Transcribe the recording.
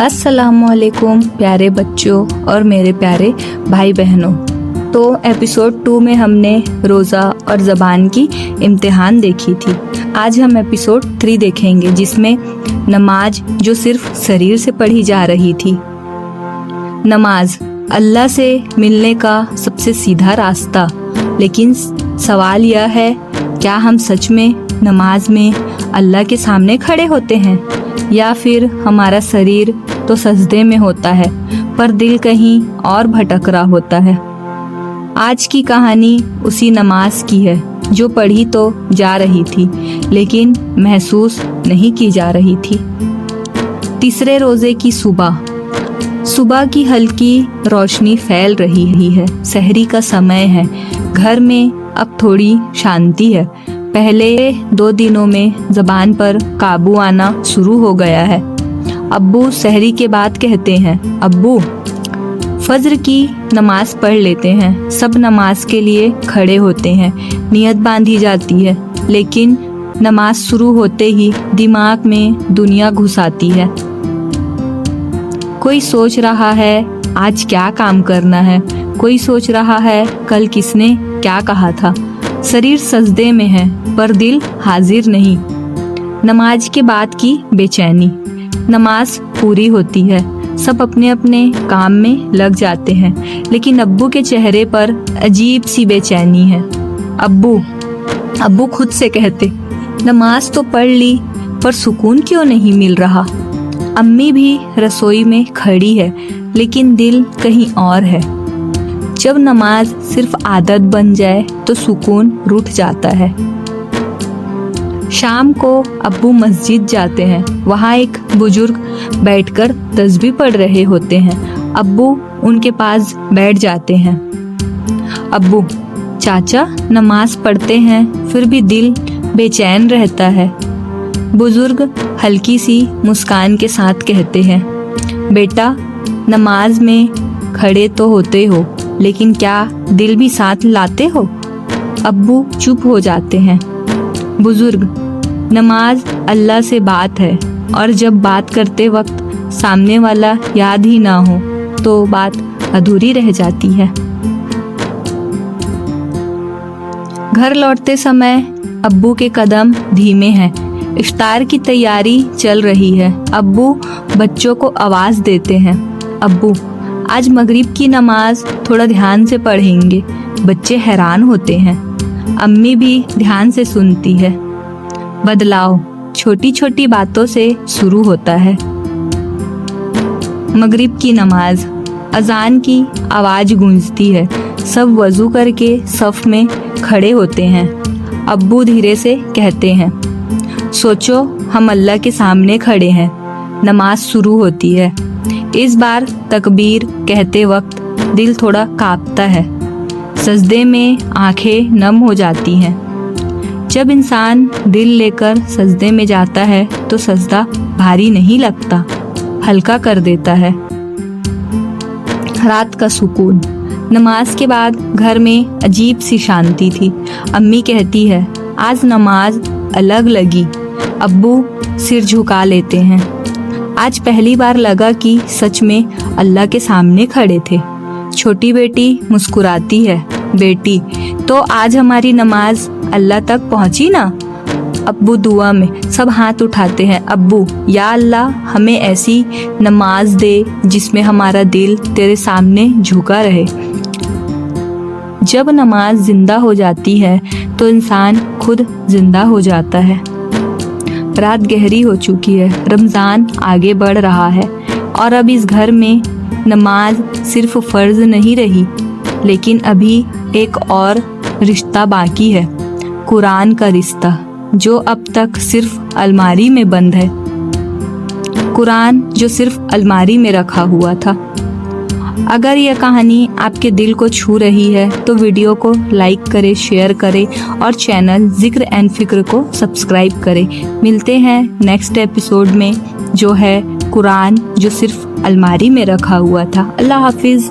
अस्सलामुअलैकुम प्यारे बच्चों और मेरे प्यारे भाई बहनों। तो एपिसोड 2 में हमने रोज़ा और ज़बान की इम्तिहान देखी थी। आज हम एपिसोड 3 देखेंगे जिसमें नमाज जो सिर्फ शरीर से पढ़ी जा रही थी। नमाज अल्लाह से मिलने का सबसे सीधा रास्ता, लेकिन सवाल यह है क्या हम सच में नमाज में अल्लाह के सामने खड़े होते हैं या फिर हमारा शरीर तो सजदे में होता है पर दिल कहीं और भटक रहा होता है। आज की कहानी उसी नमाज की है जो पढ़ी तो जा रही थी लेकिन महसूस नहीं की जा रही थी। तीसरे रोजे की सुबह की हल्की रोशनी फैल रही है। सहरी का समय है। घर में अब थोड़ी शांति है। पहले 2 दिनों में ज़बान पर काबू आना शुरू हो गया है। अब्बू सहरी के बाद कहते हैं, अब्बू फज्र की नमाज पढ़ लेते हैं। सब नमाज के लिए खड़े होते हैं। नियत बांधी जाती है, लेकिन नमाज शुरू होते ही दिमाग में दुनिया घुस आती है। कोई सोच रहा है आज क्या काम करना है, कोई सोच रहा है कल किसने क्या कहा था। शरीर सजदे में है पर दिल हाजिर नहीं। नमाज के बाद की बेचैनी। नमाज पूरी होती है, सब अपने अपने काम में लग जाते हैं, लेकिन अब्बू के चेहरे पर अजीब सी बेचैनी है। अब्बू खुद से कहते, नमाज तो पढ़ ली पर सुकून क्यों नहीं मिल रहा। अम्मी भी रसोई में खड़ी है, लेकिन दिल कहीं और है। जब नमाज सिर्फ आदत बन जाए तो सुकून रूठ जाता है। शाम को अब्बू मस्जिद जाते हैं। वहाँ एक बुजुर्ग बैठकर तस्बीह पढ़ रहे होते हैं। अब्बू उनके पास बैठ जाते हैं। अब्बू, चाचा नमाज पढ़ते हैं फिर भी दिल बेचैन रहता है। बुजुर्ग हल्की सी मुस्कान के साथ कहते हैं, बेटा नमाज में खड़े तो होते हो, लेकिन क्या दिल भी साथ लाते हो। अब्बू चुप हो जाते हैं। बुजुर्ग, नमाज अल्लाह से बात है और जब बात करते वक्त सामने वाला याद ही ना हो तो बात अधूरी रह जाती है। घर लौटते समय अब्बू के कदम धीमे हैं। इफ्तार की तैयारी चल रही है। अब्बू बच्चों को आवाज देते हैं, अब्बू आज मगरिब की नमाज थोड़ा ध्यान से पढ़ेंगे। बच्चे हैरान होते हैं। अम्मी भी ध्यान से सुनती है। बदलाव छोटी छोटी बातों से शुरू होता है। मगरिब की नमाज, अजान की आवाज गूंजती है। सब वजू करके सफ में खड़े होते हैं। अब्बू धीरे से कहते हैं, सोचो हम अल्लाह के सामने खड़े हैं। नमाज शुरू होती है। इस बार तकबीर कहते वक्त दिल थोड़ा कांपता है। सजदे में आंखें नम हो जाती हैं। जब इंसान दिल लेकर सजदे में जाता है तो सजदा भारी नहीं लगता, हल्का कर देता है। रात का सुकून। नमाज के बाद घर में अजीब सी शांति थी। अम्मी कहती है, आज नमाज अलग लगी। अब्बू सिर झुका लेते हैं। आज पहली बार लगा कि सच में अल्लाह के सामने खड़े थे। छोटी बेटी मुस्कुराती है, बेटी तो आज हमारी नमाज अल्लाह तक पहुंची ना। अब्बू दुआ में। सब हाथ उठाते हैं। अब्बू, या अल्लाह हमें ऐसी नमाज दे जिसमें हमारा दिल तेरे सामने झुका रहे। जब नमाज जिंदा हो जाती है तो इंसान खुद जिंदा हो जाता है। रात गहरी हो चुकी है। रमज़ान आगे बढ़ रहा है और अब इस घर में नमाज सिर्फ फर्ज नहीं रही, लेकिन अभी एक और रिश्ता बाकी है, कुरान का रिश्ता, जो अब तक सिर्फ अलमारी में बंद है। कुरान जो सिर्फ अलमारी में रखा हुआ था। अगर यह कहानी आपके दिल को छू रही है तो वीडियो को लाइक करें, शेयर करें और चैनल जिक्र एंड फिक्र को सब्सक्राइब करें। मिलते हैं नेक्स्ट एपिसोड में जो है कुरान जो सिर्फ अलमारी में रखा हुआ था। अल्लाह हाफिज़।